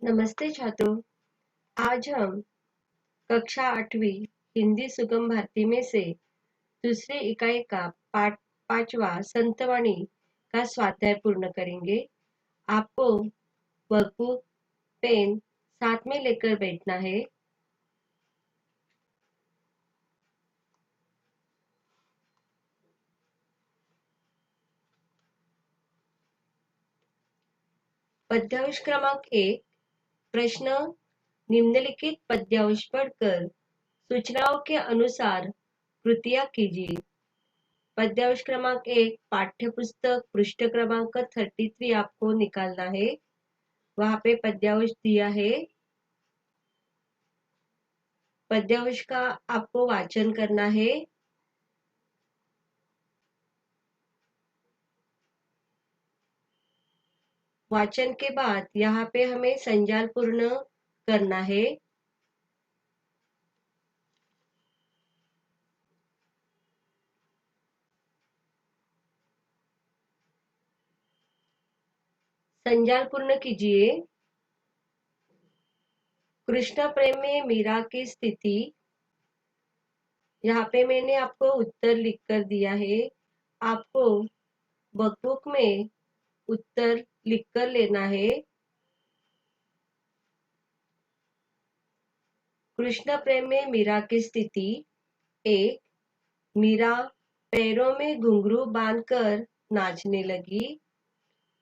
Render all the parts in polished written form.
नमस्ते छात्रों। आज हम कक्षा 8वीं हिंदी सुगम भारती में से दूसरी इकाई का पाठ 5वां संतवाणी का स्वाध्याय पूर्ण करेंगे। आपको वर्कबुक, पेन साथ में लेकर बैठना है। पद्यांश क्रमांक 1। प्रश्न: निम्नलिखित पद्यांश पढ़कर सूचनाओं के अनुसार कृतियां कीजिए। पद्यांश क्रमांक 1 पाठ्यपुस्तक पृष्ठ क्रमांक 33 आपको निकालना है। वहां पे पद्यांश दिया है। पद्यांश का आपको वाचन करना है। वाचन के बाद यहाँ पे हमें संजाल पूर्ण करना है। संजाल पूर्ण कीजिए। कृष्ण प्रेम में मीरा की स्थिति। यहाँ पे मैंने आपको उत्तर लिखकर दिया है। आपको वर्कबुक में उत्तर लिखकर लेना है। कृष्ण प्रेम में मीरा की स्थिति। 1. मीरा पैरों में घुंघरू बांधकर नाचने लगी।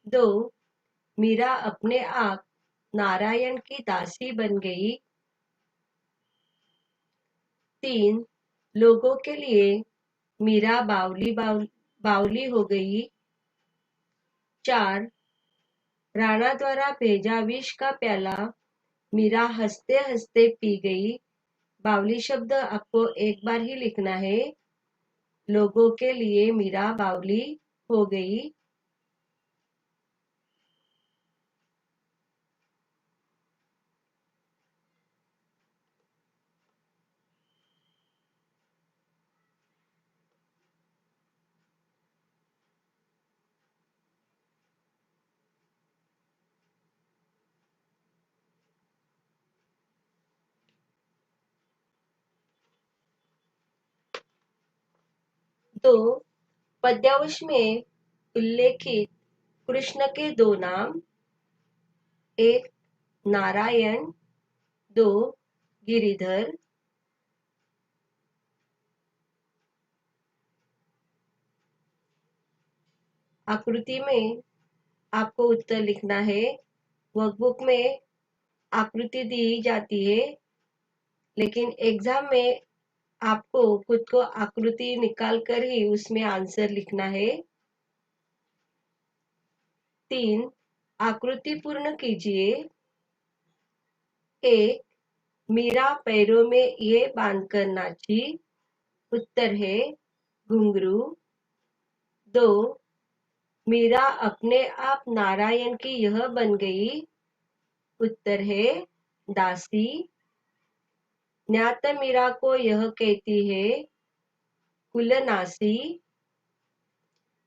2. मीरा अपने आप नारायण की दासी बन गई। 3. लोगों के लिए मीरा बावली हो गई। 4. राणा द्वारा भेजा विष का प्याला मीरा हंसते हंसते पी गई। बावली शब्द आपको एक बार ही लिखना है। लोगों के लिए मीरा बावली हो गई। तो पद्यांश में उल्लेखित कृष्ण के दो नाम: एक नारायण, 2 गिरिधर। आकृति में आपको उत्तर लिखना है। वर्कबुक में आकृति दी जाती है, लेकिन एग्जाम में आपको खुद को आकृति निकाल कर ही उसमें आंसर लिखना है। 3. आकृति पूर्ण कीजिए। 1. मीरा पैरों में ये बांधकर नाची। उत्तर है घुंघरू। 2. मीरा अपने आप नारायण की यह बन गई। उत्तर है दासी। न्यात मीरा को यह कहती है कुलनासी।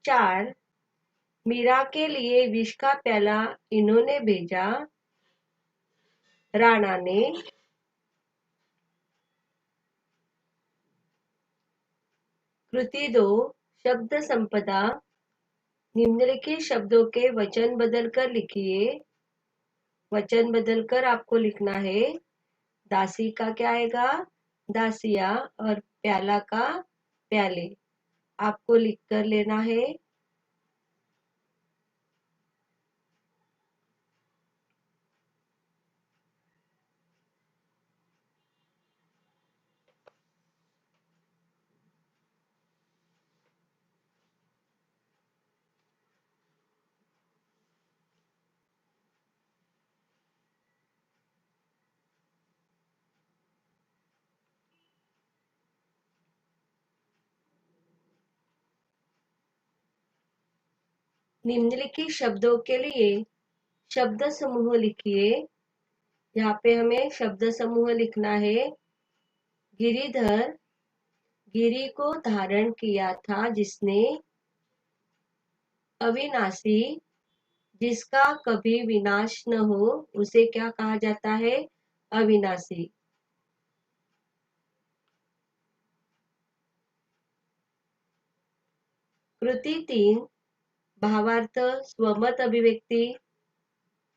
4. मीरा के लिए विष का प्याला इन्होंने भेजा, राणा ने। कृति 2 शब्द संपदा। निम्नलिखित शब्दों के वचन बदलकर लिखिए। वचन बदलकर आपको लिखना है। दासी का क्या आएगा? दासिया। और प्याला का प्याले। आपको लिखकर लेना है। निम्नलिखित शब्दों के लिए शब्द समूह लिखिए। यहाँ पे हमें शब्द समूह लिखना है। गिरिधर, गिरी को धारण किया था जिसने। अविनाशी, जिसका कभी विनाश न हो उसे क्या कहा जाता है? अविनाशी। कृति 3, भावार्थ, स्वमत अभिव्यक्ति।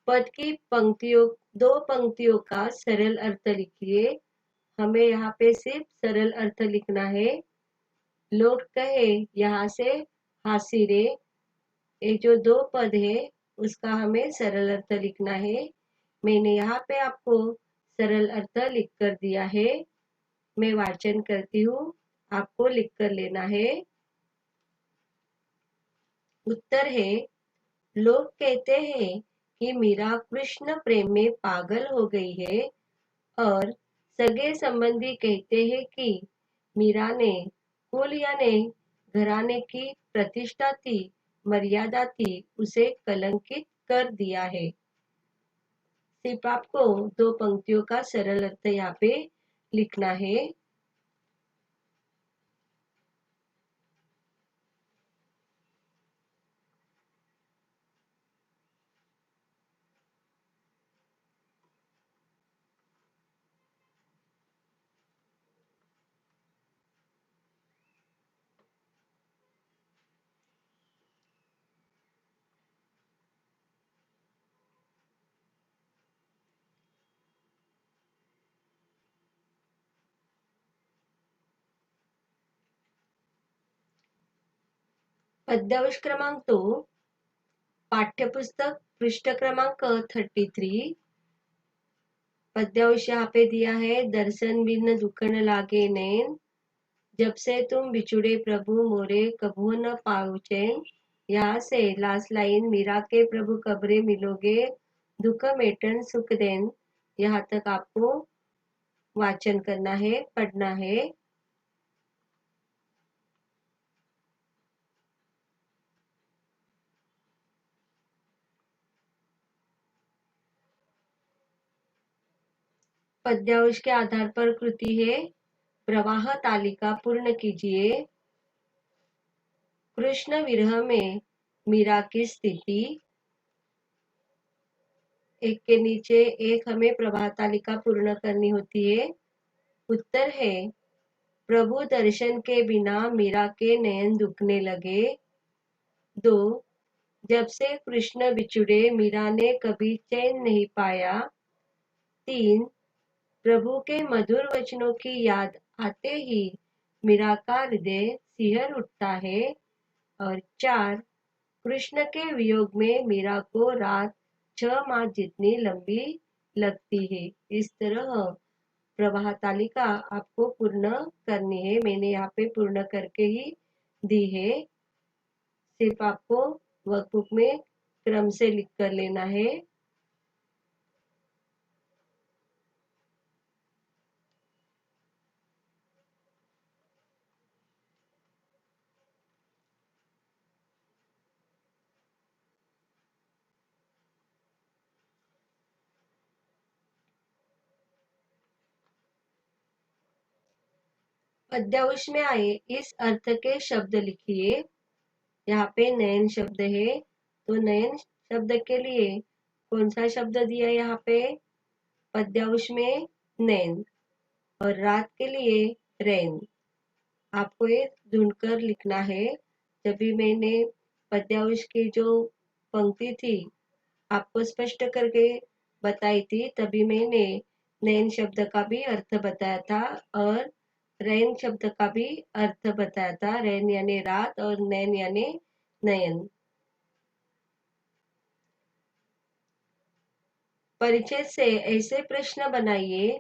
पद की पंक्तियों, 2 पंक्तियों का सरल अर्थ लिखिए। हमें यहाँ पे सिर्फ सरल अर्थ लिखना है। लोग कहे यहाँ से हासी रे, ये जो 2 पद है उसका हमें सरल अर्थ लिखना है। मैंने यहाँ पे आपको सरल अर्थ लिख कर दिया है। मैं वाचन करती हूँ, आपको लिख कर लेना है। उत्तर है, लोग कहते हैं कि मीरा कृष्ण प्रेम में पागल हो गई है और सगे संबंधी कहते हैं कि मीरा ने कुल यानी घराने की प्रतिष्ठा थी, मर्यादा थी, उसे कलंकित कर दिया है। सिर्फ आपको 2 पंक्तियों का सरल अर्थ यहाँ पे लिखना है। पद्यांश क्रमांक 2, पाठ्यपुस्तक पृष्ठ क्रमांक 33। पद्यांश यहाँ पे दिया है, दर्शन बिन दुख न लागे नैन, जब से तुम बिछुड़े प्रभु मोरे कभू न पाओ चैन। यहाँ से लास्ट लाइन, मीरा के प्रभु कबरे मिलोगे, दुख मेटन सुख देन। यहाँ तक आपको वाचन करना है, पढ़ना है। पद्यांश के आधार पर कृति है, प्रवाह तालिका पूर्ण कीजिए। कृष्ण विरह में मीरा की स्थिति, एक के नीचे एक हमें प्रवाह तालिका पूर्ण करनी होती है। उत्तर है, प्रभु दर्शन के बिना मीरा के नयन दुखने लगे। 2, जब से कृष्ण बिछुड़े मीरा ने कभी चैन नहीं पाया। 3, प्रभु के मधुर वचनों की याद आते ही मीरा का हृदय सिहर उठता है। और 4, कृष्ण के वियोग में मीरा को रात 6 माह जितनी लंबी लगती है। इस तरह प्रवाह तालिका आपको पूर्ण करनी है। मैंने यहाँ पे पूर्ण करके ही दी है। सिर्फ आपको वर्कबुक में क्रम से लिख कर लेना है। पद्यांश में आए इस अर्थ के शब्द लिखिए। यहाँ पे नयन शब्द है, तो नयन शब्द के लिए कौन सा शब्द दिया है यहाँ पे? पद्यांश में नैन, और रात के लिए रैन। आपको ये ढूंढकर लिखना है। जब भी मैंने पद्यांश की जो पंक्ति थी आपको स्पष्ट करके बताई थी, तभी मैंने नैन शब्द का भी अर्थ बताया था और रैन शब्द का भी अर्थ बताया था। रैन यानी रात और नैन यानी नयन। परिचय से ऐसे प्रश्न बनाइए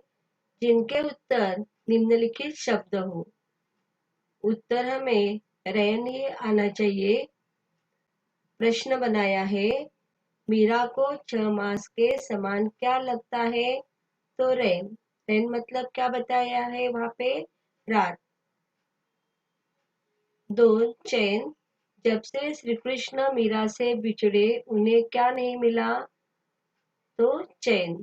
जिनके उत्तर निम्नलिखित शब्द हो। उत्तर हमें रैन ही आना चाहिए। प्रश्न बनाया है, मीरा को 6 मास के समान क्या लगता है? तो रैन। रैन मतलब क्या बताया है वहां पे? रात। 2, चैन, जब से श्री कृष्ण मीरा से बिछड़े उन्हें क्या नहीं मिला? तो चैन।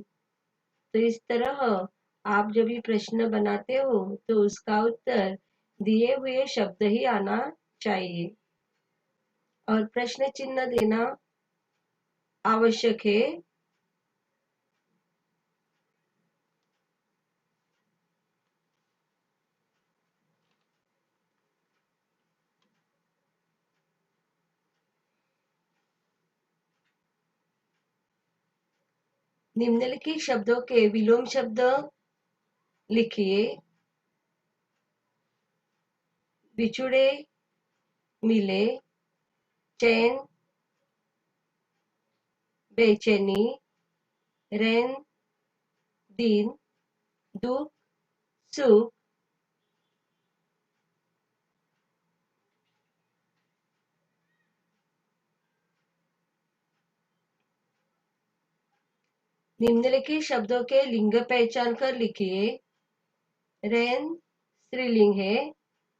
तो इस तरह आप जब भी प्रश्न बनाते हो तो उसका उत्तर दिए हुए शब्द ही आना चाहिए। और प्रश्न चिन्ह देना आवश्यक है। निम्नलिखित शब्दों के विलोम शब्द लिखिए। बिछुड़े, मिले, चैन, बेचैनी, रैन, दिन, दुख, सुख। निम्नलिखित शब्दों के लिंग पहचान कर लिखिए। रैन स्त्रीलिंग है,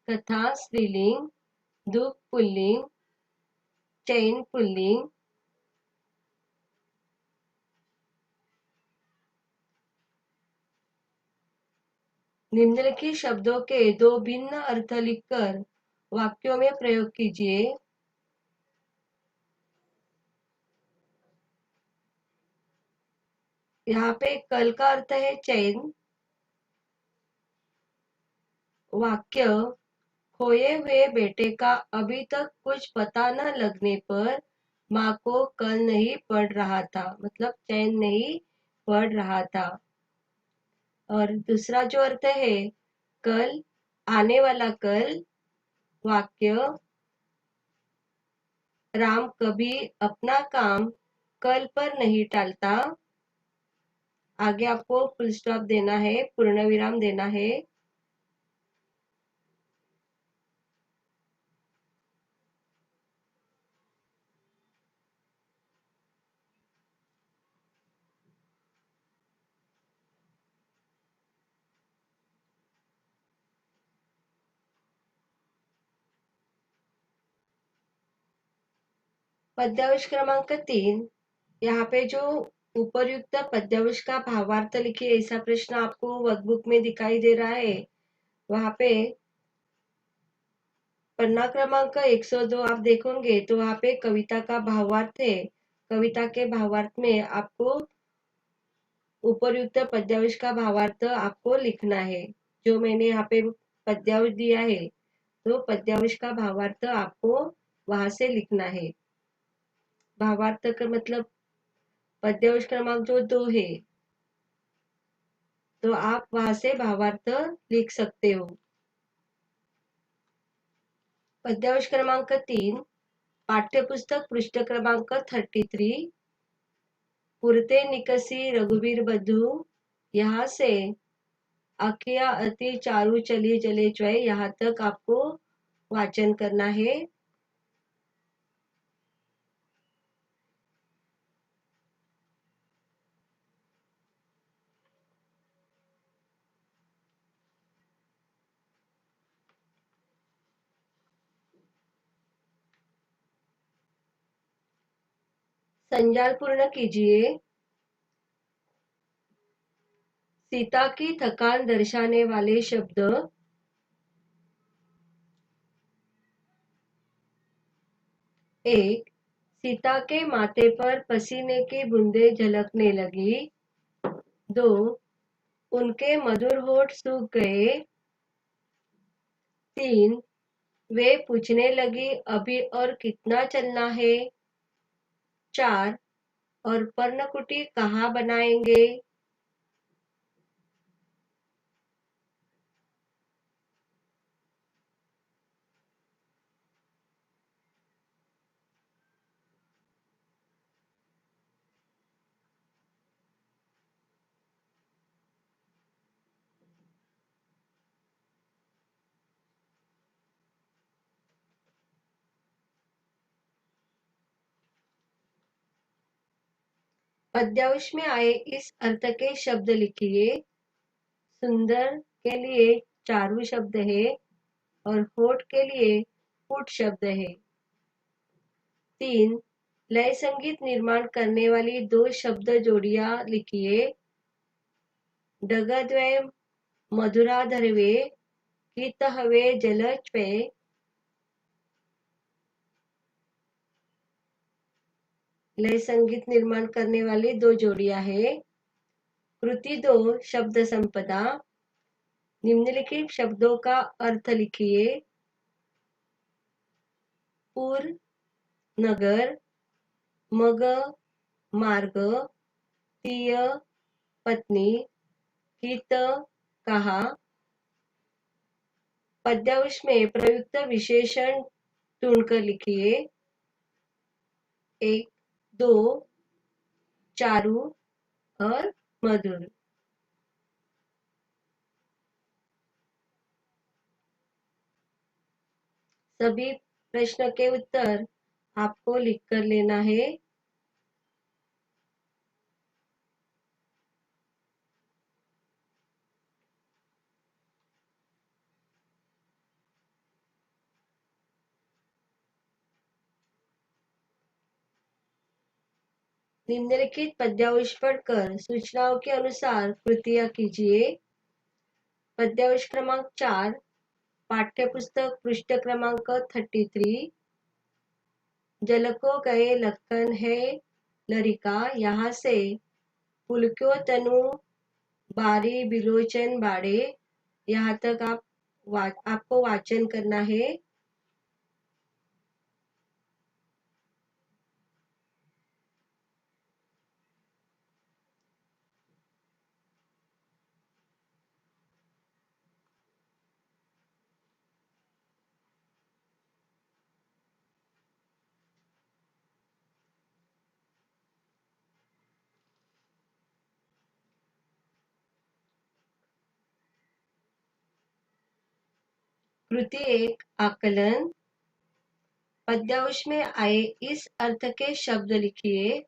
कथा स्त्रीलिंग, दुख पुल्लिंग, चैन पुल्लिंग। निम्नलिखित शब्दों के दो भिन्न अर्थ लिखकर वाक्यों में प्रयोग कीजिए। यहाँ पे कल का अर्थ है चैन। वाक्य, खोए हुए बेटे का अभी तक कुछ पता न लगने पर माँ को कल नहीं पड़ रहा था, मतलब चैन नहीं पड़ रहा था। और दूसरा जो अर्थ है कल, आने वाला कल। वाक्य, राम कभी अपना काम कल पर नहीं टालता। आगे आपको फुल स्टॉप देना है, पूर्ण विराम देना है। पद्यांश क्रमांक 3। यहाँ पे जो उपरयुक्त पद्यांश का भावार्थ लिखिए, ऐसा प्रश्न आपको वर्कबुक में दिखाई दे रहा है। वहां पे पन्ना क्रमांक 102 आप देखोगे तो वहां पे कविता का भावार्थ है। कविता के भावार्थ में आपको उपरयुक्त पद्यांश का भावार्थ आपको लिखना है। जो मैंने यहाँ पे पद्यांश दिया है तो पद्यांश का भावार्थ आपको वहां से लिखना है। भावार्थ का मतलब पद्यांश क्रमांक जो 2 है तो आप वहां से भावार्थ लिख सकते हो। पद्यांश क्रमांक 3, पाठ्यपुस्तक पृष्ठ क्रमांक 33। पुरते निकसी रघुवीर बधू, यहाँ से अखिया अति चारू चली जले चुए, यहाँ तक आपको वाचन करना है। संजाल पूर्ण कीजिए। सीता की थकान दर्शाने वाले शब्द। एक, सीता के माथे पर पसीने की बूंदें झलकने लगी। 2, उनके मधुर होठ सूख गए। 3, वे पूछने लगी अभी और कितना चलना है। 4, और पर्णकुटी कहाँ बनाएंगे। पद्यांश में आए इस अर्थ के शब्द लिखिए। सुंदर के लिए चारू शब्द है और होठ के लिए पुट शब्द है। 3, लय संगीत निर्माण करने वाली दो शब्द जोड़ियां लिखिए। डगद्वय मधुराधरवे, कित हवे जलच्वे। लय संगीत निर्माण करने वाली दो जोड़ियां है। कृति 2 शब्द संपदा। निम्नलिखित शब्दों का अर्थ लिखिए। पुर नगर, मग मार्ग, प्रिय पत्नी, हित कहा। पद्यांश में प्रयुक्त विशेषण ढूंढकर लिखिए। 1, 2, चारु और मधुर। सभी प्रश्न के उत्तर आपको लिखकर लेना है। निम्नलिखित पद्यांश पढ़कर सूचनाओं के अनुसार कृतियां कीजिए। पद्यांश क्रमांक 4, पाठ्यपुस्तक पृष्ठ क्रमांक 33। जल को गए लखन है लरिका, यहाँ से पुलक्यो तनु बारी बिलोचन बाड़े, यहाँ तक आपको वाचन करना है। कृति 1 आकलन। पद्यांश में आए इस अर्थ के शब्द लिखिए।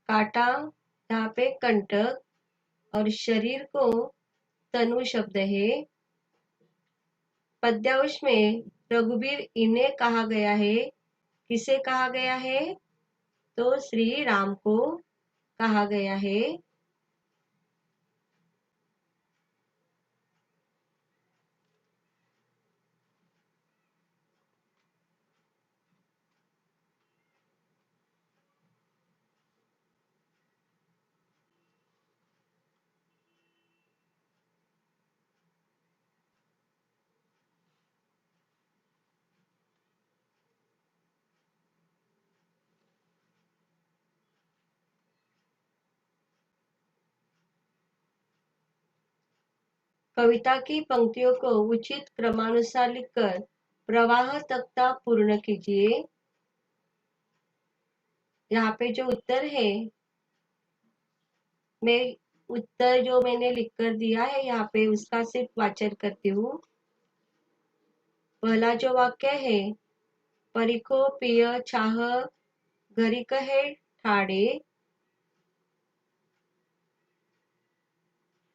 काटा, यहाँ पे कंटक और शरीर को तनु शब्द है। पद्यांश में रघुबीर इन्हें कहा गया है। किसे कहा गया है? तो श्री राम को कहा गया है। कविता की पंक्तियों को उचित क्रमानुसार लिखकर प्रवाह तख्ता पूर्ण कीजिए। यहाँ पे जो उत्तर है, मैं उत्तर जो मैंने लिखकर दिया है यहाँ पे उसका सिर्फ वाचन करती हूँ। पहला जो वाक्य है, परिको पिय छाह घरी कहे ठाड़े,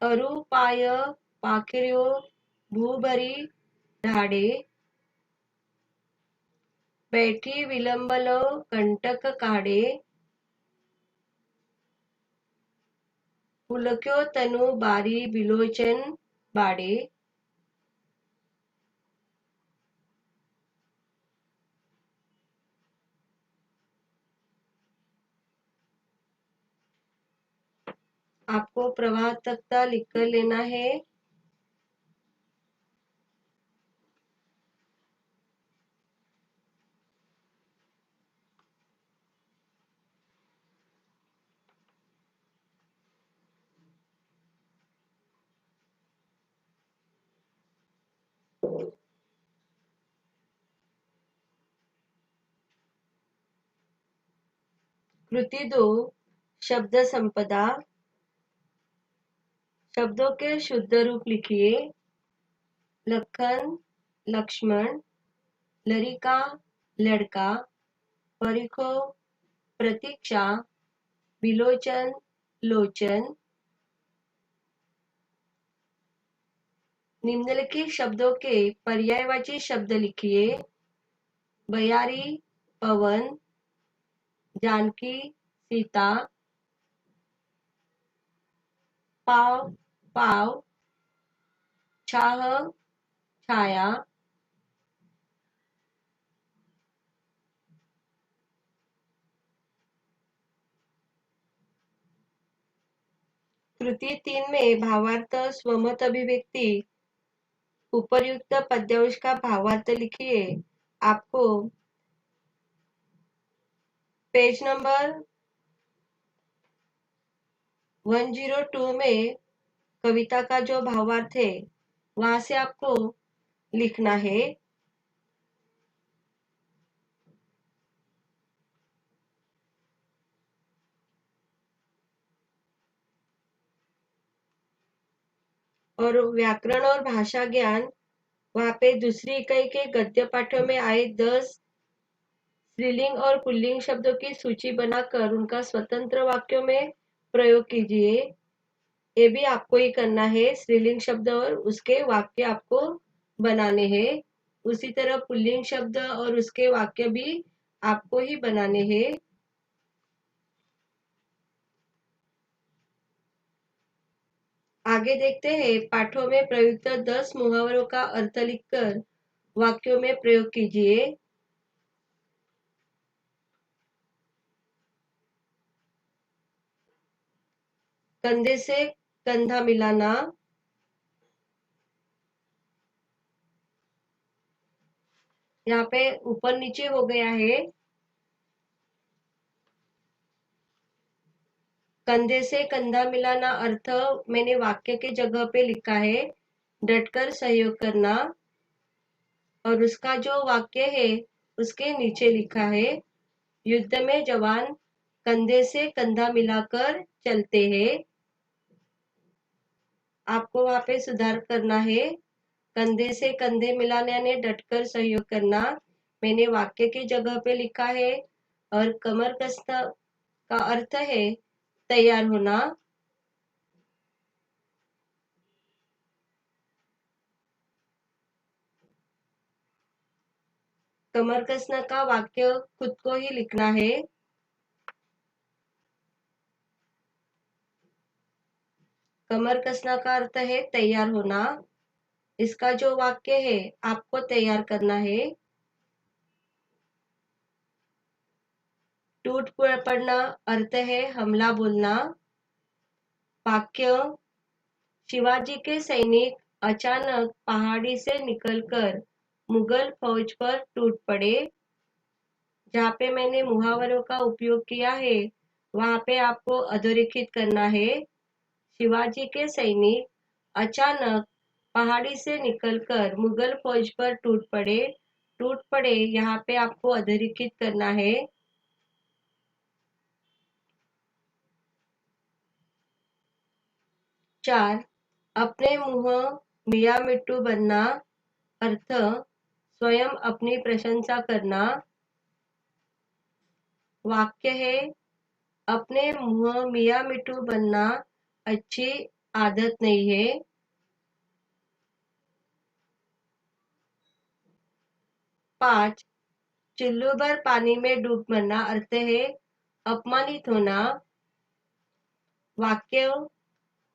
अरु पाय पाखिर्यो भूभरी ढाड़े, बैठी विलंबलो कंटक काढ़े, पुलक्यो तनु बारी बिलोचन बाड़े। आपको प्रवाह तख्ता लिखकर लेना है। कृति 2 शब्द संपदा। शब्दों के शुद्ध रूप लिखिए। लखन लक्ष्मण, लरिका लड़का, परिखो प्रतीक्षा, बिलोचन लोचन। निम्नलिखित शब्दों के पर्यायवाची शब्द लिखिए। बयारी पवन, जानकी सीता, पाव पाव, छाह छाया, कृति 3 में भावार्थ स्वमत अभिव्यक्ति उपर्युक्त पद्यांश का भावार्थ लिखिए। आपको पेज नंबर 102 में कविता का जो भावार्थ है वहां से आपको लिखना है। और व्याकरण और भाषा ज्ञान वहां पे दूसरी इकाई के गद्य पाठों में आए 10 स्त्रीलिंग और पुल्लिंग शब्दों की सूची बनाकर उनका स्वतंत्र वाक्यों में प्रयोग कीजिए। ये भी आपको ही करना है। स्त्रीलिंग शब्द और उसके वाक्य आपको बनाने हैं। उसी तरह पुल्लिंग शब्द और उसके वाक्य भी आपको ही बनाने हैं। आगे देखते हैं, पाठों में प्रयुक्त 10 मुहावरों का अर्थ लिखकर वाक्यों में प्रयोग कीजिए। कंधे से कंधा मिलाना, यहाँ पे ऊपर नीचे हो गया है। कंधे से कंधा मिलाना अर्थ मैंने वाक्य के जगह पे लिखा है, डटकर सहयोग करना। और उसका जो वाक्य है उसके नीचे लिखा है, युद्ध में जवान कंधे से कंधा मिलाकर चलते हैं। आपको वहां पे सुधार करना है। कंधे से कंधे मिलाने यानी डटकर सहयोग करना मैंने वाक्य की जगह पे लिखा है। और कमर कसना का अर्थ है तैयार होना। कमर कसना का वाक्य खुद को ही लिखना है। कमर कसना का अर्थ है तैयार होना। इसका जो वाक्य है आपको तैयार करना है। टूट पड़ना अर्थ है हमला बोलना। वाक्य, शिवाजी के सैनिक अचानक पहाड़ी से निकलकर मुगल फौज पर टूट पड़े। जहाँ पे मैंने मुहावरों का उपयोग किया है वहां पे आपको अधोरेखित करना है। शिवाजी के सैनिक अचानक पहाड़ी से निकलकर मुगल फौज पर टूट पड़े। टूट पड़े यहाँ पे आपको अधोरेखित करना है। 4, अपने मुंह मियाँ मिट्टू बनना अर्थ स्वयं अपनी प्रशंसा करना। वाक्य है, अपने मुंह मियाँ मिट्टू बनना अच्छी आदत नहीं है। 5, चुल्लू भर पानी में डूब मरना अर्थ है अपमानित होना। वाक्य,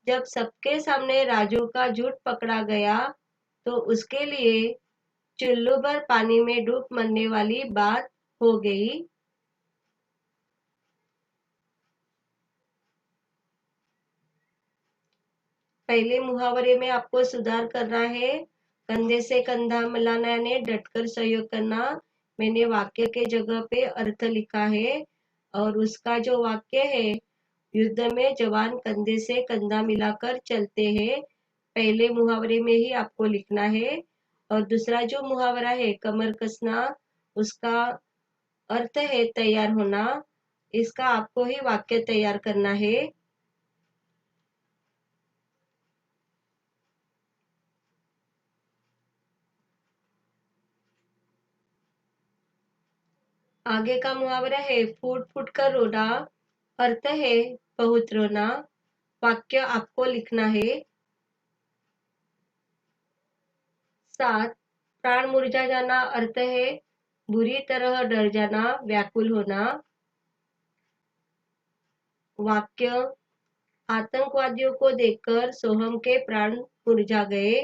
जब सबके सामने राजू का झूठ पकड़ा गया तो उसके लिए चुल्लू भर पानी में डूब मरने वाली बात हो गई। पहले मुहावरे में आपको सुधार करना है। कंधे से कंधा मिलाना यानी डटकर सहयोग करना मैंने वाक्य के जगह पे अर्थ लिखा है। और उसका जो वाक्य है, युद्ध में जवान कंधे से कंधा मिलाकर चलते हैं, पहले मुहावरे में ही आपको लिखना है। और दूसरा जो मुहावरा है कमर कसना, उसका अर्थ है तैयार होना। इसका आपको ही वाक्य तैयार करना है। आगे का मुहावरा है फूट फूट कर रोना, अर्थ है बहुत रोना। वाक्य आपको लिखना है। 7, प्राण मुरझा जाना अर्थ है बुरी तरह डर जाना, व्याकुल होना। वाक्य, आतंकवादियों को देखकर सोहम के प्राण मुरझा गए।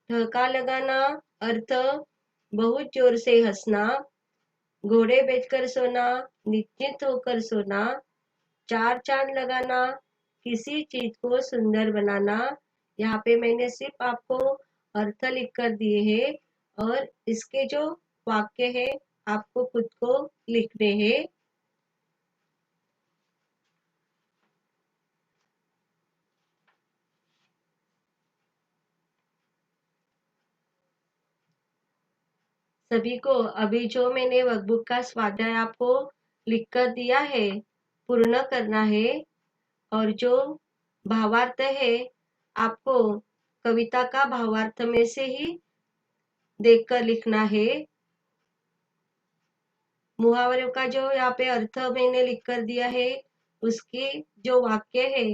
ठहाका लगाना अर्थ बहुत जोर से हंसना। घोड़े बेचकर सोना, निश्चिंत होकर सोना, चार चांद लगाना, किसी चीज को सुंदर बनाना। यहाँ पे मैंने सिर्फ आपको अर्थ लिख कर दिए हैं और इसके जो वाक्य है आपको खुद को लिखने हैं। सभी को अभी जो मैंने वर्कबुक का स्वाध्याय आपको लिख कर दिया है पूर्ण करना है और जो भावार्थ है आपको कविता का भावार्थ में से ही देखकर लिखना है। मुहावरों का जो यहाँ पे अर्थ मैंने लिख कर दिया है उसकी जो वाक्य है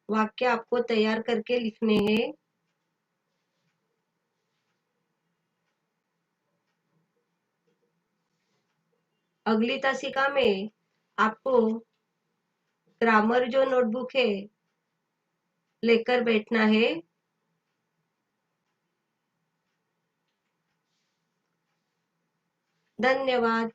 वाक्य आपको तैयार करके लिखने हैं। अगली तासिका में आपको ग्रामर जो नोटबुक है लेकर बैठना है। धन्यवाद।